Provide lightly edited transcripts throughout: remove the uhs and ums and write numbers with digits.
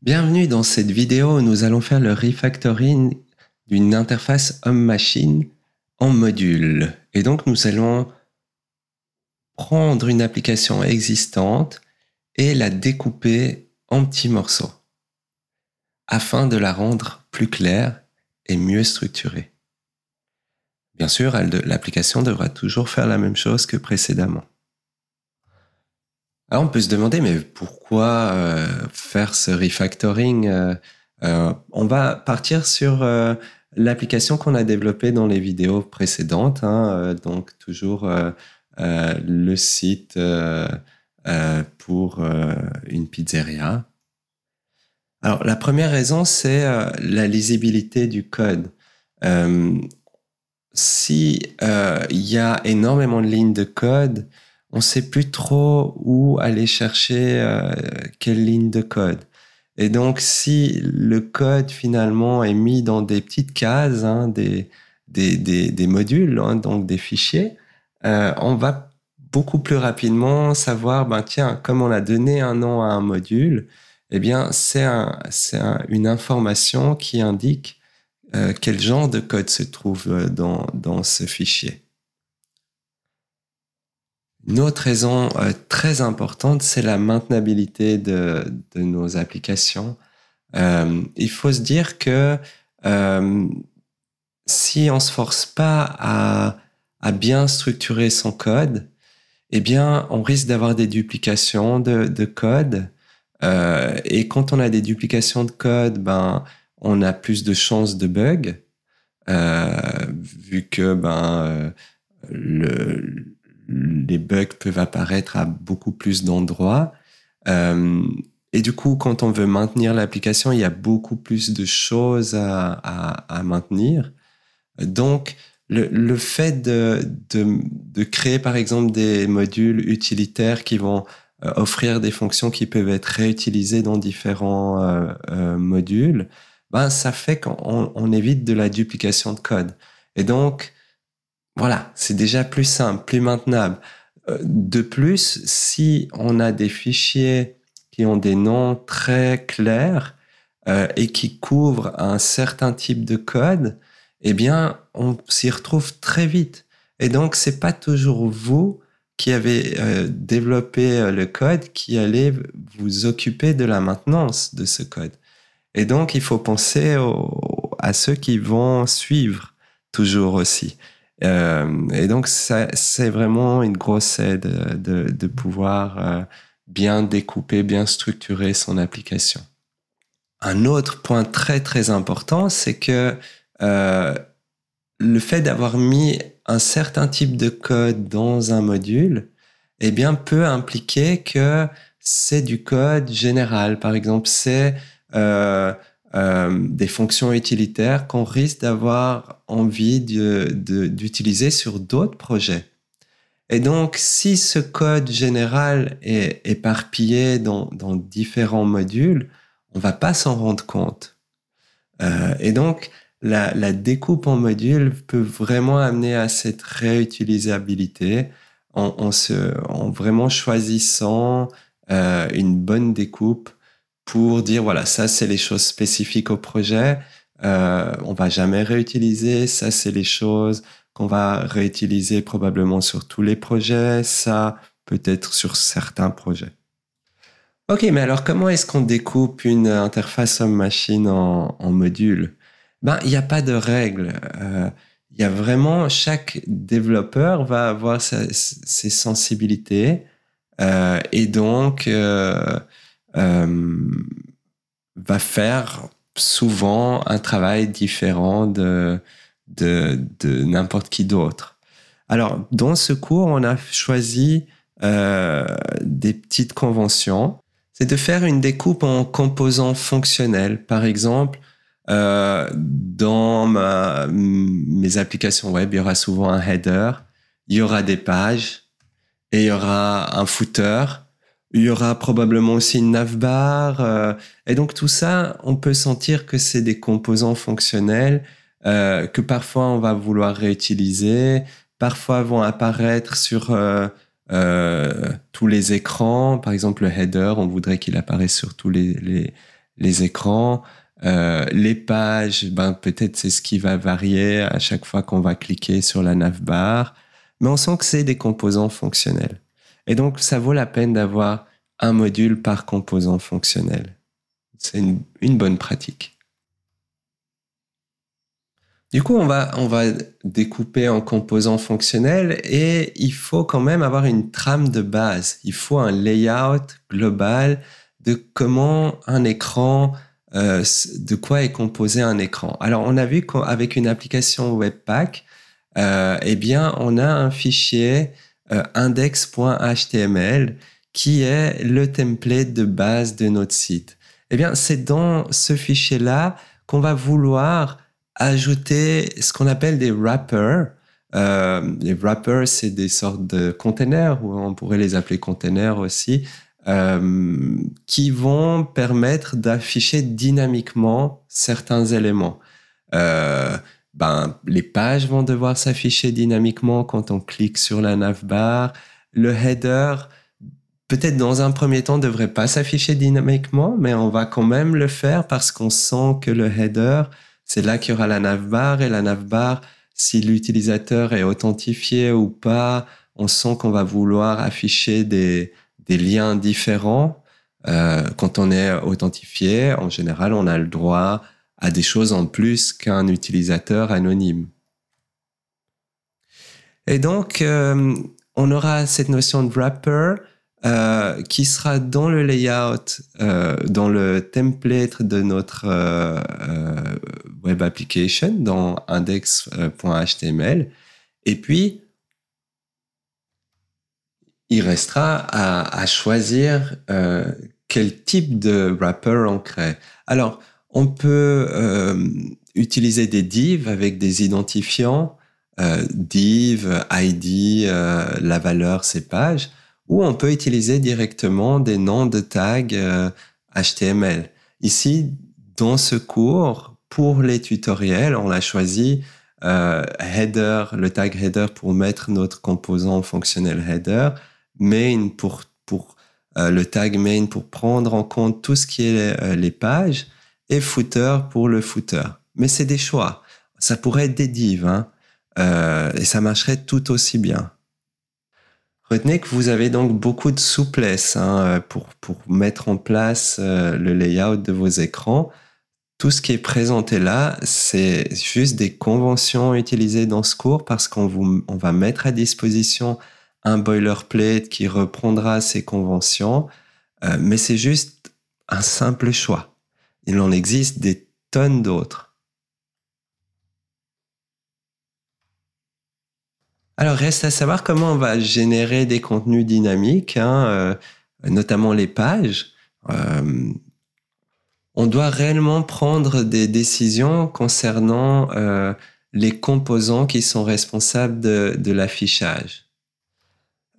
Bienvenue dans cette vidéo où nous allons faire le refactoring d'une interface homme-machine en module. Et donc nous allons prendre une application existante et la découper en petits morceaux afin de la rendre plus claire et mieux structurée. Bien sûr, l'application devra toujours faire la même chose que précédemment. Alors on peut se demander, mais pourquoi faire ce refactoring on va partir sur l'application qu'on a développée dans les vidéos précédentes, donc toujours le site pour une pizzeria. Alors la première raison, c'est la lisibilité du code. Si il y a énormément de lignes de code, on ne sait plus trop où aller chercher quelle ligne de code. Et donc, si le code finalement est mis dans des petites cases, des modules, donc des fichiers, on va beaucoup plus rapidement savoir, tiens, comme on a donné un nom à un module, eh bien, c'est une information qui indique quel genre de code se trouve dans ce fichier. Une autre raison très importante, c'est la maintenabilité de nos applications. Il faut se dire que si on ne se force pas à bien structurer son code, eh bien, on risque d'avoir des duplications de code. Et quand on a des duplications de code, on a plus de chances de bugs, vu que les bugs peuvent apparaître à beaucoup plus d'endroits. Et du coup, quand on veut maintenir l'application, il y a beaucoup plus de choses à maintenir. Donc, le fait de créer, par exemple, des modules utilitaires qui vont offrir des fonctions qui peuvent être réutilisées dans différents modules, ça fait qu'on évite de la duplication de code. Et donc, voilà, c'est déjà plus simple, plus maintenable. De plus, si on a des fichiers qui ont des noms très clairs et qui couvrent un certain type de code, eh bien, on s'y retrouve très vite. Et donc, c'est pas toujours vous qui avez développé le code qui allez vous occuper de la maintenance de ce code. Et donc, il faut penser à ceux qui vont suivre toujours aussi. Et donc, c'est vraiment une grosse aide de pouvoir bien découper, bien structurer son application. Un autre point très, très important, c'est que le fait d'avoir mis un certain type de code dans un module, eh bien, peut impliquer que c'est du code général. Par exemple, c'est des fonctions utilitaires qu'on risque d'avoir envie d'utiliser sur d'autres projets. Et donc, si ce code général est éparpillé dans différents modules, on va pas s'en rendre compte. Et donc, la découpe en modules peut vraiment amener à cette réutilisabilité en vraiment choisissant une bonne découpe pour dire, voilà, ça, c'est les choses spécifiques au projet. On va jamais réutiliser. Ça, c'est les choses qu'on va réutiliser probablement sur tous les projets. Ça, peut-être sur certains projets. Ok, mais alors, comment est-ce qu'on découpe une interface homme-machine en modules? Il n'y a pas de règle. Il y a vraiment, chaque développeur va avoir ses sensibilités et donc va faire souvent un travail différent de n'importe qui d'autre. Alors, dans ce cours, on a choisi des petites conventions. C'est de faire une découpe en composants fonctionnels. Par exemple, dans mes applications web, il y aura souvent un header, il y aura des pages et il y aura un footer. Il y aura probablement aussi une navbar. Et donc tout ça, on peut sentir que c'est des composants fonctionnels que parfois on va vouloir réutiliser, parfois vont apparaître sur tous les écrans. Par exemple, le header, on voudrait qu'il apparaisse sur tous les les écrans. Les pages, peut-être c'est ce qui va varier à chaque fois qu'on va cliquer sur la navbar, mais on sent que c'est des composants fonctionnels. Et donc, ça vaut la peine d'avoir un module par composant fonctionnel. C'est une bonne pratique. Du coup, on va découper en composants fonctionnels et il faut quand même avoir une trame de base. Il faut un layout global de comment un écran, de quoi est composé un écran. Alors, on a vu qu'avec une application Webpack, eh bien, on a un fichier index.html qui est le template de base de notre site. Eh bien, c'est dans ce fichier-là qu'on va vouloir ajouter ce qu'on appelle des wrappers. Les wrappers, c'est des sortes de containers, ou on pourrait les appeler containers aussi, qui vont permettre d'afficher dynamiquement certains éléments. Les pages vont devoir s'afficher dynamiquement quand on clique sur la navbar. Le header, peut-être dans un premier temps, ne devrait pas s'afficher dynamiquement, mais on va quand même le faire parce qu'on sent que le header, c'est là qu'il y aura la navbar, et la navbar, si l'utilisateur est authentifié ou pas, on sent qu'on va vouloir afficher des liens différents. Quand on est authentifié, en général, on a le droit à des choses en plus qu'un utilisateur anonyme. Et donc, on aura cette notion de wrapper qui sera dans le layout, dans le template de notre web application, dans index.html. Et puis, il restera à choisir quel type de wrapper on crée. Alors, on peut utiliser des divs avec des identifiants, div, ID, la valeur, ces pages, ou on peut utiliser directement des noms de tags HTML. Ici, dans ce cours, pour les tutoriels, on a choisi header, le tag header pour mettre notre composant fonctionnel header, main pour le tag main pour prendre en compte tout ce qui est les pages, et footer pour le footer. Mais c'est des choix. Ça pourrait être des divs, et ça marcherait tout aussi bien. Retenez que vous avez donc beaucoup de souplesse pour mettre en place le layout de vos écrans. Tout ce qui est présenté là, c'est juste des conventions utilisées dans ce cours parce qu'on va mettre à disposition un boilerplate qui reprendra ces conventions, mais c'est juste un simple choix. Il en existe des tonnes d'autres. Alors, reste à savoir comment on va générer des contenus dynamiques, notamment les pages. On doit réellement prendre des décisions concernant les composants qui sont responsables de l'affichage.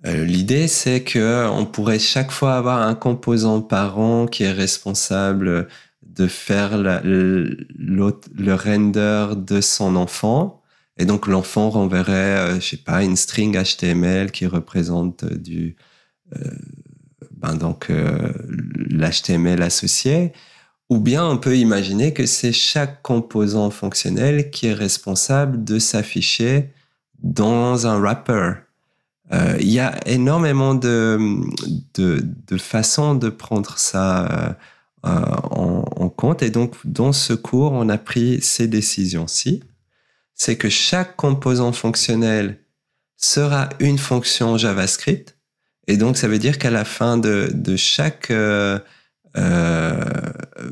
L'idée, c'est qu'on pourrait chaque fois avoir un composant parent qui est responsable de faire le render de son enfant. Et donc, l'enfant renverrait, une string HTML qui représente l'HTML associé. Ou bien, on peut imaginer que c'est chaque composant fonctionnel qui est responsable de s'afficher dans un wrapper. Il y a énormément de façons de prendre ça en compte. Et donc, dans ce cours, on a pris ces décisions-ci. C'est que chaque composant fonctionnel sera une fonction JavaScript. Et donc, ça veut dire qu'à la fin de chaque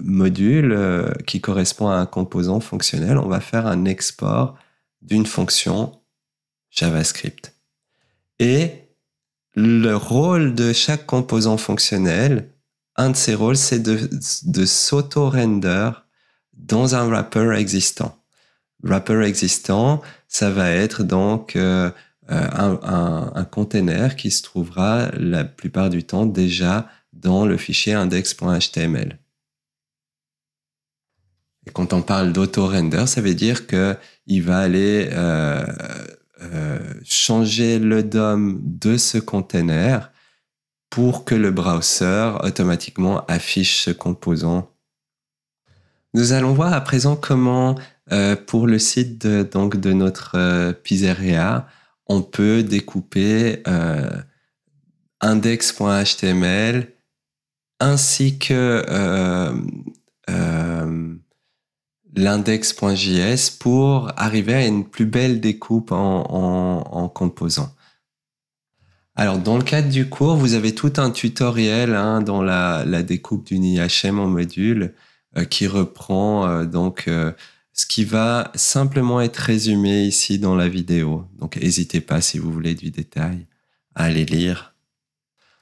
module qui correspond à un composant fonctionnel, on va faire un export d'une fonction JavaScript. Et le rôle de chaque composant fonctionnel, un de ses rôles, c'est de s'auto-render dans un wrapper existant. Wrapper existant, ça va être donc un container qui se trouvera la plupart du temps déjà dans le fichier index.html. Et quand on parle d'auto-render, ça veut dire qu'il va aller changer le DOM de ce container pour que le browser automatiquement affiche ce composant Nous allons voir à présent comment, pour le site de notre pizzeria, on peut découper index.html ainsi que l'index.js pour arriver à une plus belle découpe en composants. Alors, dans le cadre du cours, vous avez tout un tutoriel dans la découpe d'une IHM en module qui reprend ce qui va simplement être résumé ici dans la vidéo. Donc, n'hésitez pas, si vous voulez du détail, à aller lire.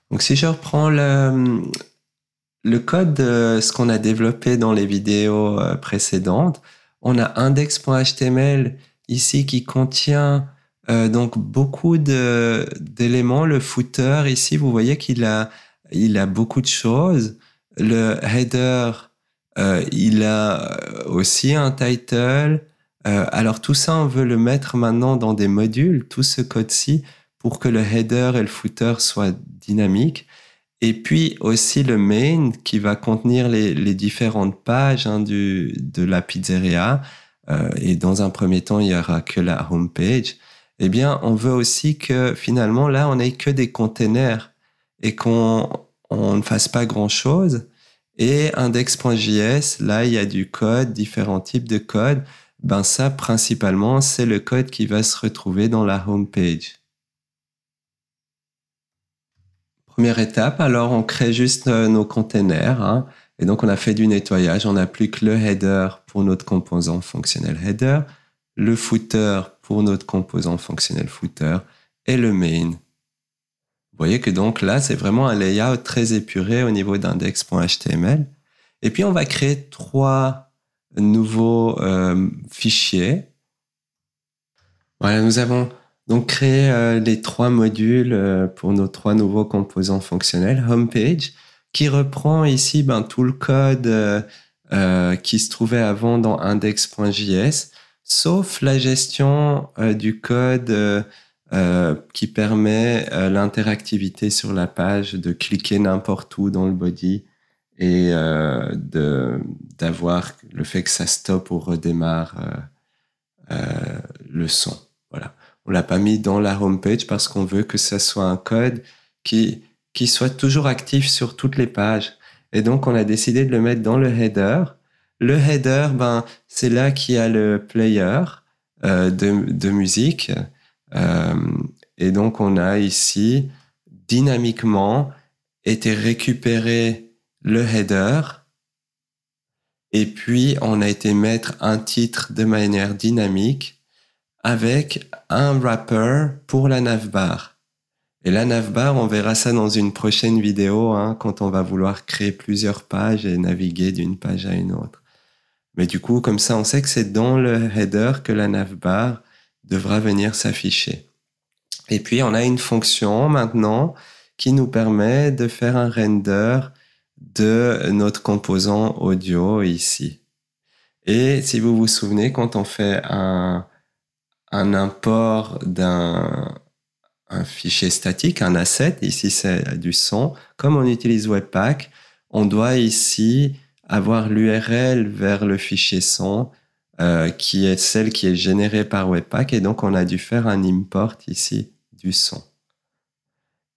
Donc, si je reprends le code de ce qu'on a développé dans les vidéos précédentes, on a index.html ici qui contient donc beaucoup d'éléments. Le footer ici, vous voyez qu'il a beaucoup de choses. Le header, il a aussi un title. Alors tout ça, on veut le mettre maintenant dans des modules, tout ce code-ci, pour que le header et le footer soient dynamiques. Et puis aussi le main qui va contenir les différentes pages de la pizzeria. Et dans un premier temps, il n'y aura que la homepage. Eh bien, on veut aussi que finalement, là, on n'ait que des containers et qu'on ne fasse pas grand-chose. Et index.js, là, il y a du code, différents types de code. Ben ça, principalement, c'est le code qui va se retrouver dans la homepage. Première étape, alors on crée juste nos containers. Et donc, on a fait du nettoyage. On n'a plus que le header pour notre composant fonctionnel header, le footer pour notre composant fonctionnel footer et le main. Vous voyez que donc là, c'est vraiment un layout très épuré au niveau d'index.html. Et puis, on va créer 3 nouveaux fichiers. Voilà, nous avons donc créé les 3 modules pour nos 3 nouveaux composants fonctionnels. Homepage, qui reprend ici tout le code qui se trouvait avant dans index.js, sauf la gestion du code qui permet l'interactivité sur la page, de cliquer n'importe où dans le body et d'avoir le fait que ça stoppe ou redémarre le son. Voilà. On l'a pas mis dans la homepage parce qu'on veut que ça soit un code qui soit toujours actif sur toutes les pages. Et donc, on a décidé de le mettre dans le header. Le header, c'est là qu'il y a le player de musique. Et donc, on a ici dynamiquement été récupéré le header. Et puis, on a été mettre un titre de manière dynamique avec un wrapper pour la navbar. Et la navbar, on verra ça dans une prochaine vidéo, quand on va vouloir créer plusieurs pages et naviguer d'une page à une autre. Mais du coup, comme ça, on sait que c'est dans le header que la navbar devra venir s'afficher. Et puis, on a une fonction maintenant qui nous permet de faire un render de notre composant audio ici. Et si vous vous souvenez, quand on fait un import d'un fichier statique, un asset, ici c'est du son, comme on utilise Webpack, on doit ici avoir l'URL vers le fichier son qui est celle qui est générée par Webpack, et donc on a dû faire un import ici du son.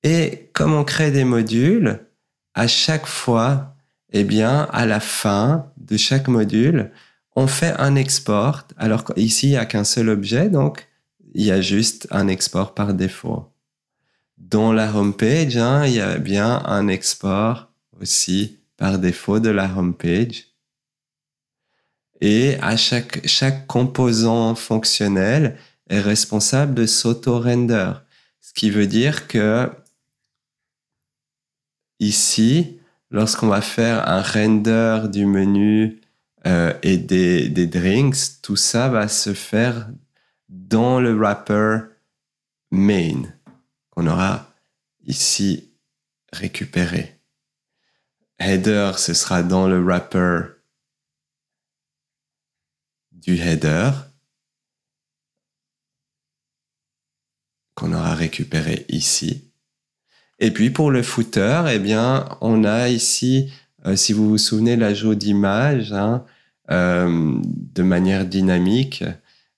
Et comme on crée des modules, à chaque fois, à la fin de chaque module, on fait un export. Alors ici, il n'y a qu'un seul objet, donc il y a juste un export par défaut. Dans la homepage, il y a bien un export aussi par défaut de la homepage. Et à chaque composant fonctionnel est responsable de s'auto-render. Ce qui veut dire que ici, lorsqu'on va faire un render du menu et des drinks, tout ça va se faire dans le wrapper main qu'on aura ici récupéré. Header, ce sera dans le wrapper du header qu'on aura récupéré ici. Et puis pour le footer, on a ici, si vous vous souvenez, l'ajout d'images, de manière dynamique.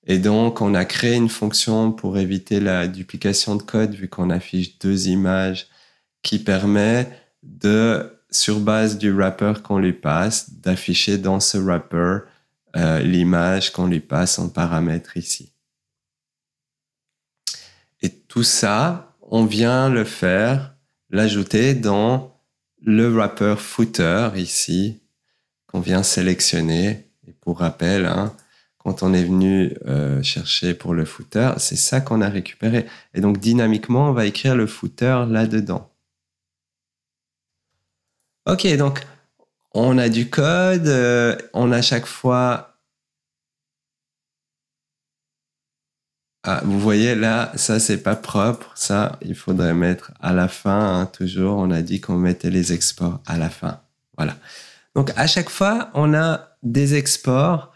Et donc, on a créé une fonction pour éviter la duplication de code, vu qu'on affiche 2 images, qui permet sur base du wrapper qu'on lui passe, d'afficher dans ce wrapper l'image qu'on lui passe en paramètre ici. Et tout ça, on vient l'ajouter dans le wrapper footer ici, qu'on vient sélectionner. Et pour rappel, quand on est venu chercher pour le footer, c'est ça qu'on a récupéré. Et donc, dynamiquement, on va écrire le footer là-dedans. Ok, donc, on a du code, on a chaque fois... Ah, vous voyez là, ça c'est pas propre, ça il faudrait mettre à la fin, toujours on a dit qu'on mettait les exports à la fin. Voilà. Donc à chaque fois, on a des exports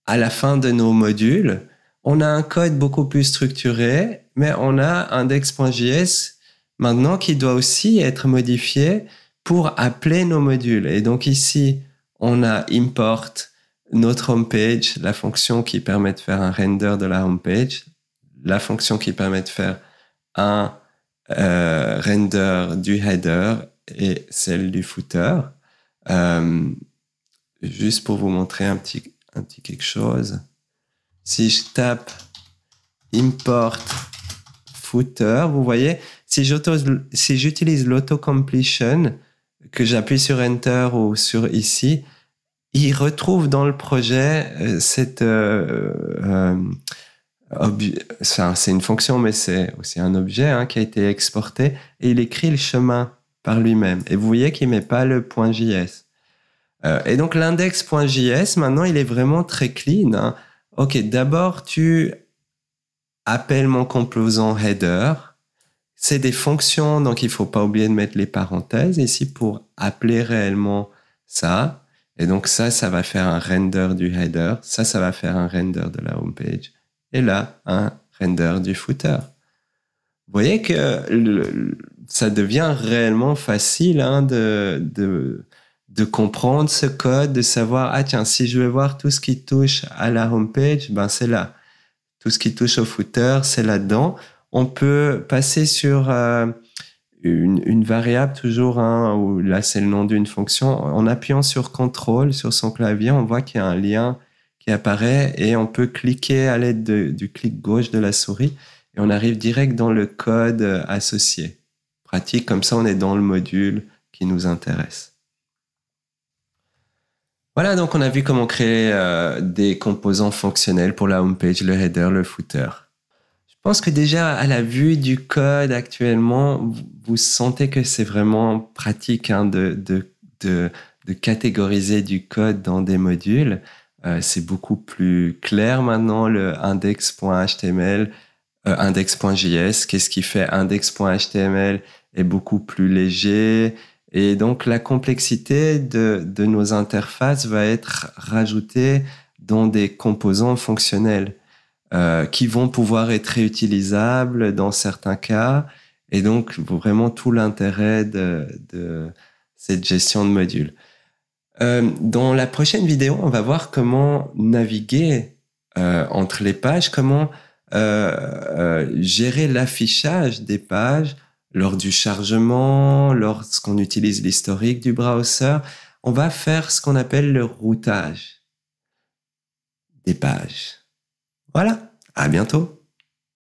à la fin de nos modules. On a un code beaucoup plus structuré, mais on a index.js maintenant qui doit aussi être modifié pour appeler nos modules. Et donc ici, on a import notre homepage, la fonction qui permet de faire un render de la homepage, la fonction qui permet de faire un render du header et celle du footer. Juste pour vous montrer un petit quelque chose. Si je tape import footer, vous voyez, si j'utilise l'auto-completion, que j'appuie sur Enter ou sur ici, il retrouve dans le projet c'est une fonction, mais c'est aussi un objet qui a été exporté et il écrit le chemin par lui-même. Et vous voyez qu'il ne met pas le .js. Et donc l'index.js, maintenant, il est vraiment très clean. Ok, d'abord, tu appelles mon composant header. C'est des fonctions, donc il ne faut pas oublier de mettre les parenthèses ici pour appeler réellement ça. Et donc ça va faire un render du header. Ça va faire un render de la homepage. Et là, un render du footer. Vous voyez que ça devient réellement facile de comprendre ce code, de savoir, tiens, si je veux voir tout ce qui touche à la homepage, ben c'est là. Tout ce qui touche au footer, c'est là-dedans. On peut passer sur une variable toujours, où là c'est le nom d'une fonction. En appuyant sur CTRL sur son clavier, on voit qu'il y a un lien qui apparaît et on peut cliquer à l'aide du clic gauche de la souris et on arrive direct dans le code associé. Pratique, comme ça on est dans le module qui nous intéresse. Voilà, donc on a vu comment créer des composants fonctionnels pour la homepage, le header, le footer. Je pense que déjà, à la vue du code actuellement, vous sentez que c'est vraiment pratique de catégoriser du code dans des modules. C'est beaucoup plus clair maintenant, le index.html, index.js. Qu'est-ce qui fait index.html est beaucoup plus léger. Et donc, la complexité de nos interfaces va être rajoutée dans des composants fonctionnels. Qui vont pouvoir être réutilisables dans certains cas. Et donc, vraiment tout l'intérêt de cette gestion de modules. Dans la prochaine vidéo, on va voir comment naviguer entre les pages, comment gérer l'affichage des pages lors du chargement, lorsqu'on utilise l'historique du browser. On va faire ce qu'on appelle le routage des pages. Voilà, à bientôt.